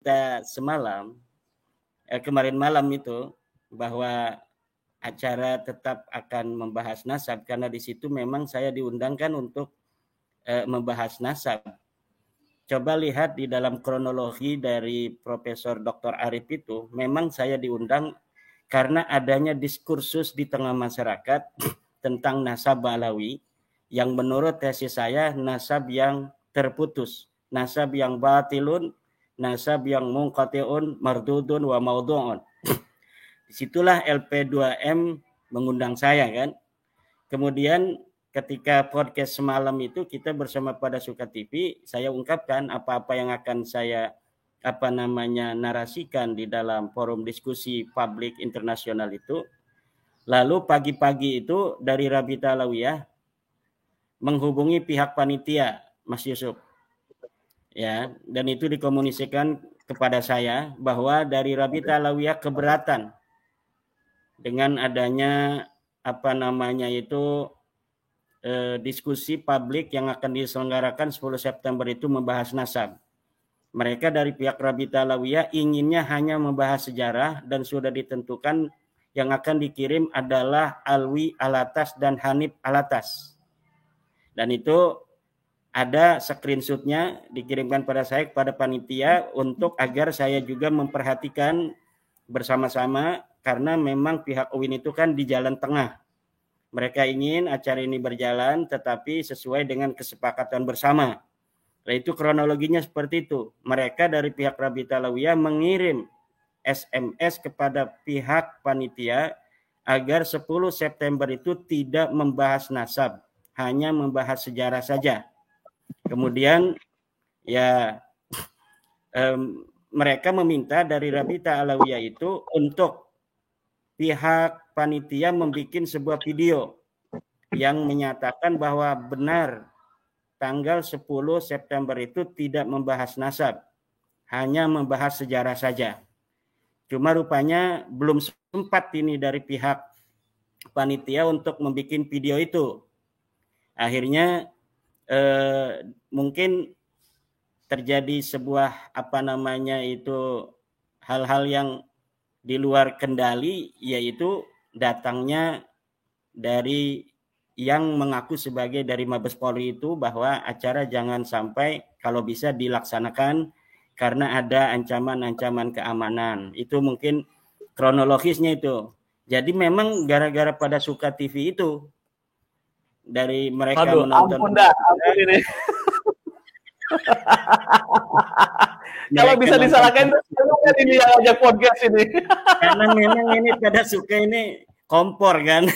kita semalam, kemarin malam itu, bahwa acara tetap akan membahas nasab, karena di situ memang saya diundangkan untuk membahas nasab. Coba lihat di dalam kronologi dari Profesor Dr. Arif itu, memang saya diundang karena adanya diskursus di tengah masyarakat tentang nasab Alawi, yang menurut tesis saya nasab yang terputus, nasab yang batilun, nasab yang munqati'un, mardudun wa maudhu'un. Disitulah LP2M mengundang saya kan. Kemudian ketika podcast semalam itu kita bersama Pada Suka TV, saya ungkapkan apa-apa yang akan saya narasikan di dalam forum diskusi publik internasional itu. Lalu pagi-pagi itu dari Rabita Alawiyah menghubungi pihak panitia, Mas Yusuf. Ya, dan itu dikomunikasikan kepada saya bahwa dari Rabita Alawiyah keberatan dengan adanya diskusi publik yang akan diselenggarakan 10 September itu membahas nasab. Mereka dari pihak Rabita Alawiyah inginnya hanya membahas sejarah, dan sudah ditentukan yang akan dikirim adalah Alwi Alatas dan Hanif Alatas. Dan itu ada screenshotnya dikirimkan pada saya, kepada panitia, untuk agar saya juga memperhatikan bersama-sama, karena memang pihak UIN itu kan di jalan tengah. Mereka ingin acara ini berjalan tetapi sesuai dengan kesepakatan bersama. Nah, itu kronologinya seperti itu. Mereka dari pihak Rabita Alawiyah mengirim SMS kepada pihak panitia agar 10 September itu tidak membahas nasab, hanya membahas sejarah saja. Kemudian ya mereka meminta dari Rabita Alawiyah itu untuk pihak panitia membuat sebuah video yang menyatakan bahwa benar tanggal 10 September itu tidak membahas nasab, hanya membahas sejarah saja. Cuma rupanya belum sempat ini dari pihak panitia untuk membuat video itu. Akhirnya mungkin terjadi sebuah hal-hal yang di luar kendali, yaitu datangnya dari yang mengaku sebagai dari Mabes Polri itu bahwa acara jangan sampai kalau bisa dilaksanakan karena ada ancaman-ancaman keamanan. Itu mungkin kronologisnya itu. Jadi memang gara-gara Pada Suka TV itu dari mereka menonton. Ampun ini. Kalau bisa disalahkan ini yang ajak podcast ini. Karena memang ini Pada Suka ini kompor kan.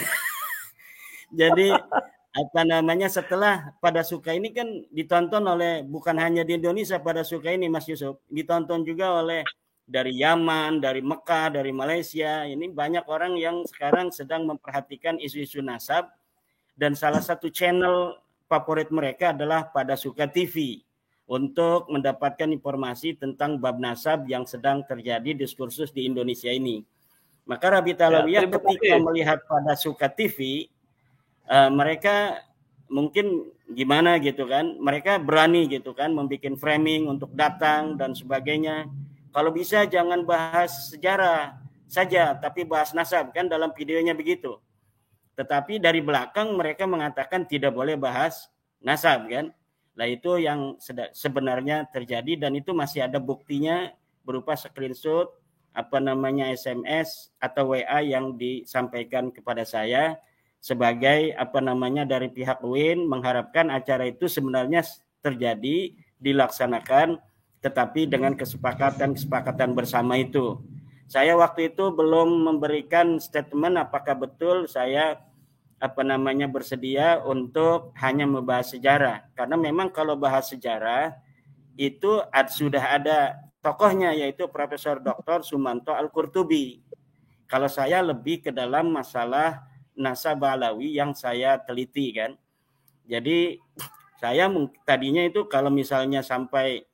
Jadi setelah Pada Suka ini kan ditonton oleh bukan hanya di Indonesia, Pada Suka ini Mas Yusuf, ditonton juga oleh dari Yaman, dari Mekah, dari Malaysia. Ini banyak orang yang sekarang sedang memperhatikan isu-isu nasab, dan salah satu channel favorit mereka adalah Pada Suka TV untuk mendapatkan informasi tentang bab nasab yang sedang terjadi diskursus di Indonesia ini. Maka Rabita Alawiyah ketika melihat Pada Suka TV, mereka mungkin gimana gitu kan, mereka berani gitu kan membuat framing untuk datang dan sebagainya. Kalau bisa jangan bahas sejarah saja, tapi bahas nasab, kan dalam videonya begitu. Tetapi dari belakang mereka mengatakan tidak boleh bahas nasab kan. Nah, itu yang sebenarnya terjadi, dan itu masih ada buktinya berupa screenshot SMS atau WA yang disampaikan kepada saya sebagai dari pihak UIN mengharapkan acara itu sebenarnya terjadi, dilaksanakan, tetapi dengan kesepakatan bersama itu. Saya waktu itu belum memberikan statement apakah betul saya bersedia untuk hanya membahas sejarah, karena memang kalau bahas sejarah itu sudah ada tokohnya, yaitu Profesor Dr. Sumanto Al-Qurtubi. Kalau saya lebih ke dalam masalah nasab Alawi yang saya teliti kan. Jadi saya tadinya itu kalau misalnya sampai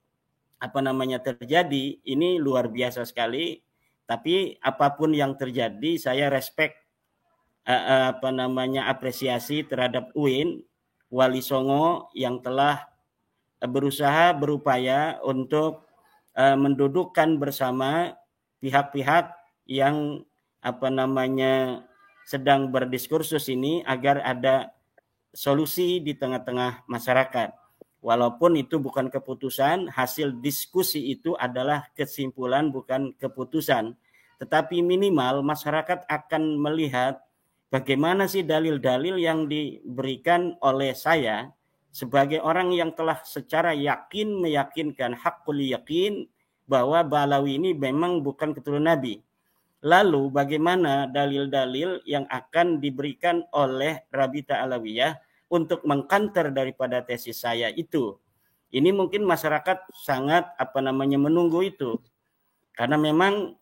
terjadi, ini luar biasa sekali, tapi apapun yang terjadi saya respect apresiasi terhadap UIN Wali Songo yang telah berupaya untuk mendudukkan bersama pihak-pihak yang sedang berdiskursus ini agar ada solusi di tengah-tengah masyarakat. Walaupun itu bukan keputusan, hasil diskusi itu adalah kesimpulan bukan keputusan. Tetapi minimal masyarakat akan melihat bagaimana sih dalil-dalil yang diberikan oleh saya sebagai orang yang telah secara yakin meyakinkan hakul yakin bahwa Balawi ini memang bukan keturunan Nabi. Lalu bagaimana dalil-dalil yang akan diberikan oleh Rabita Alawiyah untuk mengkanter daripada tesis saya itu? Ini mungkin masyarakat sangat menunggu itu. Karena memang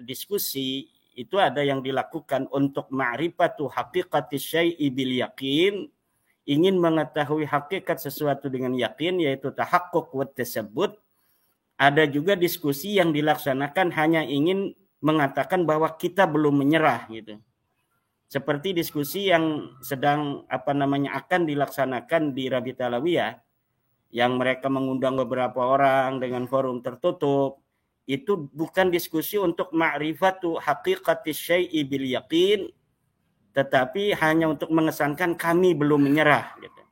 diskusi itu ada yang dilakukan untuk ma'rifatu haqiqati syai'i bil yakin, ingin mengetahui hakikat sesuatu dengan yakin, yaitu tahaqquq wa tasabbut. Ada juga diskusi yang dilaksanakan hanya ingin mengatakan bahwa kita belum menyerah gitu. Seperti diskusi yang sedang akan dilaksanakan di Rabita Alawiyah, yang mereka mengundang beberapa orang dengan forum tertutup. Itu bukan diskusi untuk ma'rifatu haqiqati syai'i bil yakin, tetapi hanya untuk mengesankan kami belum menyerah gitu.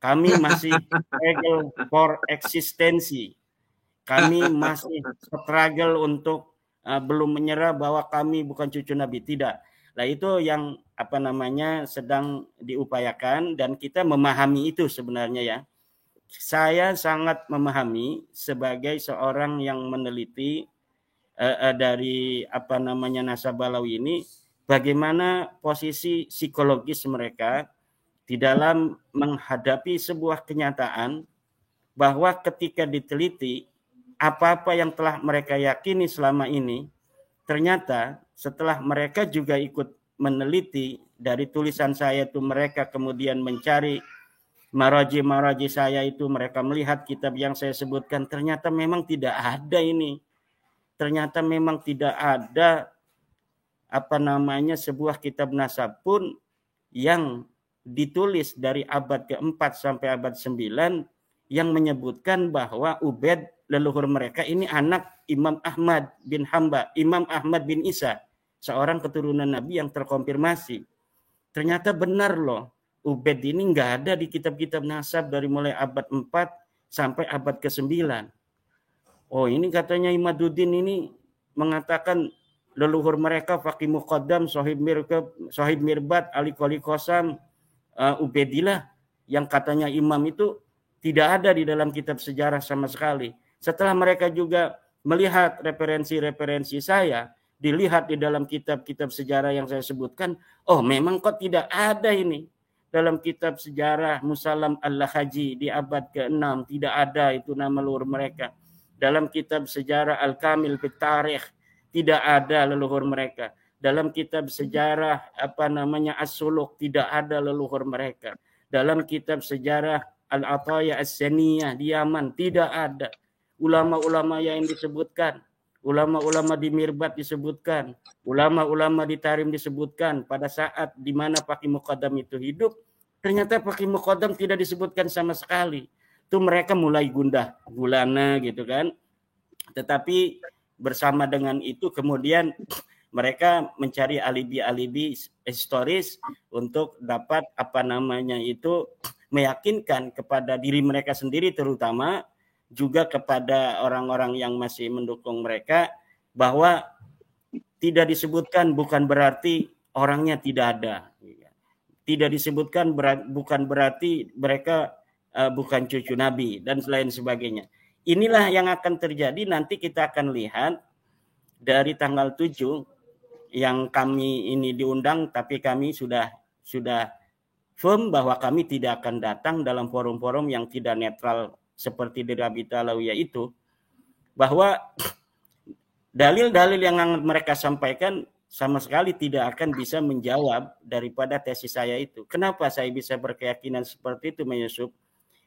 Kami masih struggle for eksistensi. Kami masih struggle untuk belum menyerah bahwa kami bukan cucu Nabi. Tidak. Nah itu yang sedang diupayakan, dan kita memahami itu sebenarnya ya. Saya sangat memahami sebagai seorang yang meneliti dari nasab Balawi ini, bagaimana posisi psikologis mereka di dalam menghadapi sebuah kenyataan bahwa ketika diteliti apa-apa yang telah mereka yakini selama ini, ternyata setelah mereka juga ikut meneliti dari tulisan saya itu, mereka kemudian mencari maraji saya itu, mereka melihat kitab yang saya sebutkan, ternyata memang tidak ada ini. Ternyata memang tidak ada sebuah kitab nasab pun yang ditulis dari abad ke-4 sampai abad 9 yang menyebutkan bahwa Ubaid leluhur mereka ini anak Imam Ahmad bin Hanbal, Imam Ahmad bin Isa, seorang keturunan Nabi yang terkonfirmasi. Ternyata benar loh, Ubaid ini nggak ada di kitab-kitab nasab dari mulai abad 4 sampai abad ke-9. Oh, ini katanya Imaduddin ini mengatakan leluhur mereka Faqih Muqaddam, Sohib Mirbat, Ali Qoli Qasam, Ubaidillah, yang katanya imam itu tidak ada di dalam kitab sejarah sama sekali. Setelah mereka juga melihat referensi-referensi saya, dilihat di dalam kitab-kitab sejarah yang saya sebutkan, oh memang kok tidak ada ini. Dalam kitab sejarah Musallam Al-Lahaji di abad ke-6 tidak ada itu nama leluhur mereka. Dalam kitab sejarah Al-Kamil fit Tarikh tidak ada leluhur mereka. Dalam kitab sejarah As-Suluk tidak ada leluhur mereka. Dalam kitab sejarah Al-Ataya As-Saniyah di Yaman tidak ada. Ulama-ulama yang disebutkan, ulama-ulama di Mirbat disebutkan, ulama-ulama di Tarim disebutkan pada saat di mana Faqih Muqaddam itu hidup, ternyata Faqih Muqaddam tidak disebutkan sama sekali. Itu mereka mulai gundah gulana gitu kan. Tetapi bersama dengan itu kemudian mereka mencari alibi-alibi historis untuk dapat meyakinkan kepada diri mereka sendiri, terutama juga kepada orang-orang yang masih mendukung mereka, bahwa tidak disebutkan bukan berarti orangnya tidak ada. Tidak disebutkan bukan berarti mereka bukan cucu Nabi dan lain sebagainya. Inilah yang akan terjadi nanti. Kita akan lihat dari tanggal 7 yang kami ini diundang, tapi kami sudah firm bahwa kami tidak akan datang dalam forum-forum yang tidak netral seperti di Rabita Alawiyah itu, bahwa dalil-dalil yang mereka sampaikan sama sekali tidak akan bisa menjawab daripada tesis saya itu. Kenapa saya bisa berkeyakinan seperti itu, Mas Yusuf?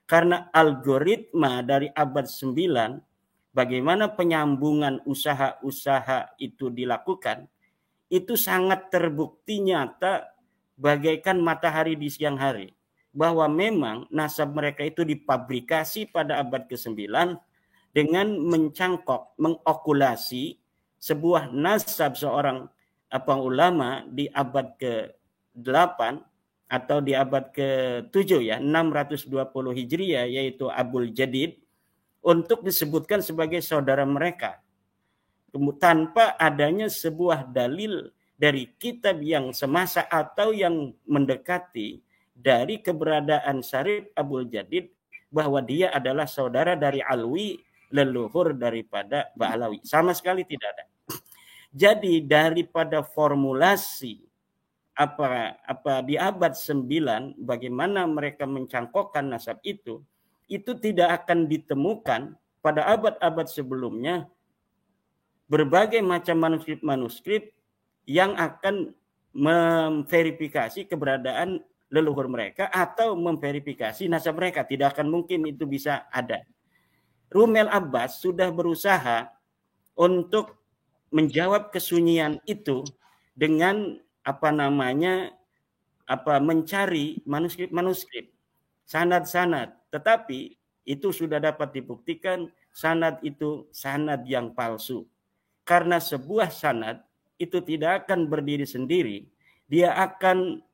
Karena algoritma dari abad 9, bagaimana penyambungan usaha-usaha itu dilakukan, itu sangat terbukti nyata bagaikan matahari di siang hari. Bahwa memang nasab mereka itu dipabrikasi pada abad ke-9 dengan mencangkok, mengokulasi sebuah nasab seorang ulama di abad ke-8 atau di abad ke-7 ya, 620 Hijriah, yaitu Abul Jadid, untuk disebutkan sebagai saudara mereka tanpa adanya sebuah dalil dari kitab yang semasa atau yang mendekati dari keberadaan Syarif Abul Jadid bahwa dia adalah saudara dari Alwi, leluhur daripada Ba'alawi. Sama sekali tidak ada. Jadi daripada formulasi di abad 9 bagaimana mereka mencangkokkan nasab itu tidak akan ditemukan pada abad-abad sebelumnya berbagai macam manuskrip yang akan memverifikasi keberadaan leluhur mereka atau memverifikasi nasab mereka. Tidak akan mungkin itu bisa ada. Rumel Abbas sudah berusaha untuk menjawab kesunyian itu dengan mencari manuskrip, sanad-sanad. Tetapi itu sudah dapat dibuktikan sanad itu sanad yang palsu. Karena sebuah sanad itu tidak akan berdiri sendiri, dia akan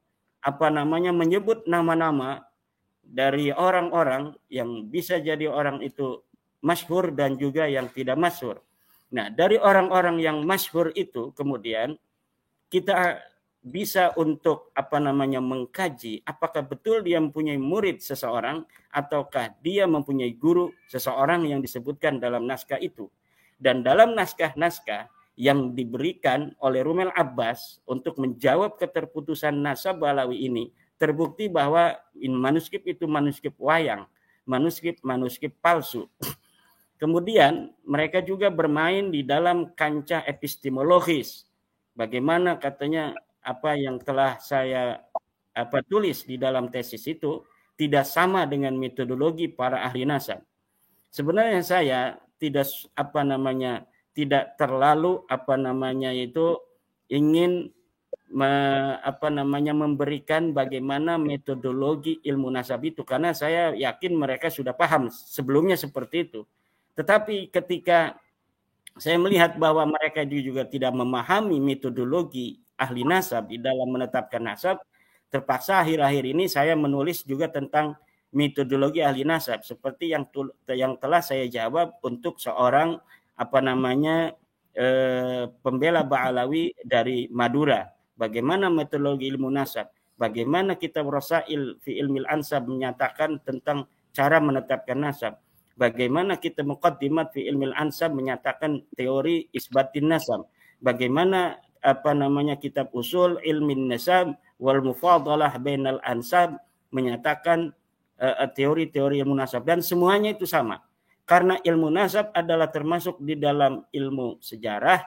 menyebut nama-nama dari orang-orang yang bisa jadi orang itu masyhur dan juga yang tidak masyhur. Nah, dari orang-orang yang masyhur itu kemudian kita bisa untuk mengkaji apakah betul dia mempunyai murid seseorang ataukah dia mempunyai guru seseorang yang disebutkan dalam naskah itu. Dan dalam naskah-naskah yang diberikan oleh Rumel Abbas untuk menjawab keterputusan nasab Ba'alawi ini, terbukti bahwa manuskrip itu manuskrip wayang, manuskrip palsu. Kemudian mereka juga bermain di dalam kancah epistemologis. Bagaimana katanya apa yang telah saya tulis di dalam tesis itu tidak sama dengan metodologi para ahli nasab. Sebenarnya saya tidak terlalu ingin memberikan bagaimana metodologi ilmu nasab itu, karena saya yakin mereka sudah paham sebelumnya seperti itu. Tetapi ketika saya melihat bahwa mereka juga tidak memahami metodologi ahli nasab di dalam menetapkan nasab, terpaksa akhir-akhir ini saya menulis juga tentang metodologi ahli nasab seperti yang telah saya jawab untuk seorang pembela Ba'alawi dari Madura. Bagaimana metodologi ilmu nasab, bagaimana kitab Rasail fi Ilmil Ansab menyatakan tentang cara menetapkan nasab, bagaimana kitab Muqaddimat fi Ilmil Ansab menyatakan teori isbatin nasab, bagaimana kitab Usul Ilmin Nasab wal Mufadalah bainal Ansab menyatakan teori-teori ilmu nasab, dan semuanya itu sama. Karena ilmu nasab adalah termasuk di dalam ilmu sejarah,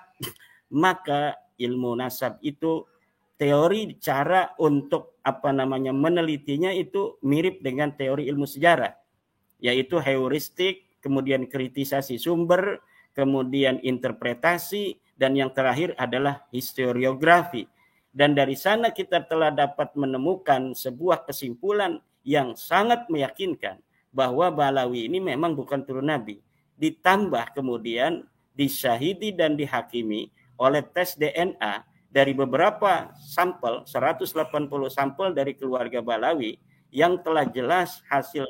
maka ilmu nasab itu teori cara untuk menelitinya itu mirip dengan teori ilmu sejarah, yaitu heuristik, kemudian kritisasi sumber, kemudian interpretasi, dan yang terakhir adalah historiografi. Dan dari sana kita telah dapat menemukan sebuah kesimpulan yang sangat meyakinkan bahwa Ba'alawi ini memang bukan turun Nabi. Ditambah kemudian disyahidi dan dihakimi oleh tes DNA dari beberapa sampel, 180 sampel dari keluarga Ba'alawi yang telah jelas hasil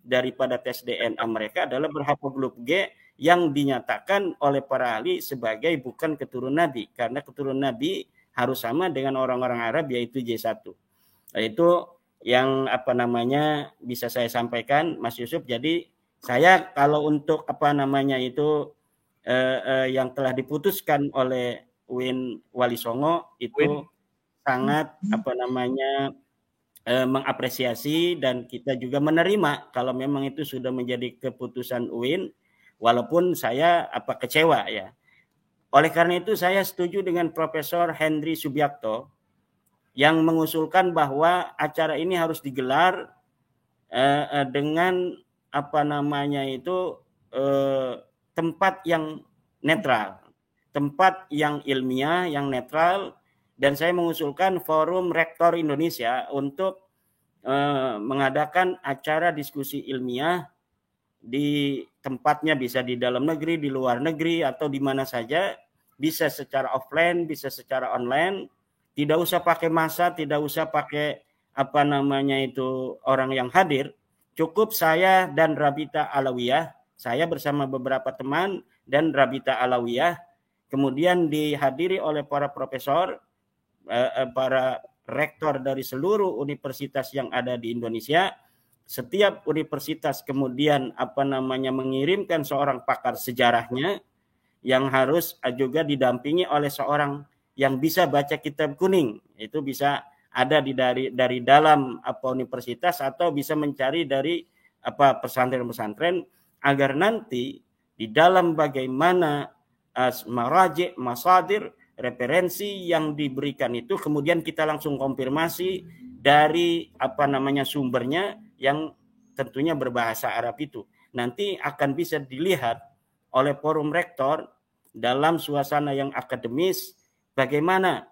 daripada tes DNA mereka adalah berhaplogrup G yang dinyatakan oleh para ahli sebagai bukan keturunan Nabi, karena keturunan Nabi harus sama dengan orang-orang Arab, yaitu J1. Itu yang bisa saya sampaikan, Mas Yusuf. Jadi saya kalau untuk yang telah diputuskan oleh UIN Wali Songo itu sangat mengapresiasi, dan kita juga menerima kalau memang itu sudah menjadi keputusan UIN, walaupun saya kecewa ya. Oleh karena itu saya setuju dengan Profesor Henry Subiakto yang mengusulkan bahwa acara ini harus digelar dengan tempat yang netral, tempat yang ilmiah, yang netral. Dan saya mengusulkan Forum Rektor Indonesia untuk mengadakan acara diskusi ilmiah di tempatnya, bisa di dalam negeri, di luar negeri, atau di mana saja, bisa secara offline, bisa secara online, tidak usah pakai massa, tidak usah pakai orang yang hadir, cukup saya dan Rabita Alawiyah, saya bersama beberapa teman dan Rabita Alawiyah, kemudian dihadiri oleh para profesor, para rektor dari seluruh universitas yang ada di Indonesia. Setiap universitas kemudian mengirimkan seorang pakar sejarahnya yang harus juga didampingi oleh seorang yang bisa baca kitab kuning. Itu bisa ada dari dalam universitas atau bisa mencari dari pesantren-pesantren, agar nanti di dalam bagaimana maraji, masadir, referensi yang diberikan itu kemudian kita langsung konfirmasi dari sumbernya yang tentunya berbahasa Arab itu. Nanti akan bisa dilihat oleh forum rektor dalam suasana yang akademis bagaimana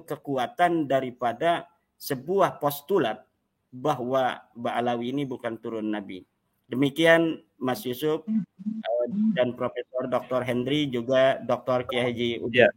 kekuatan daripada sebuah postulat bahwa Ba'alawi ini bukan turun Nabi. Demikian Mas Yusuf dan Profesor Dr. Henry, juga Dr. Kiai Haji Udin.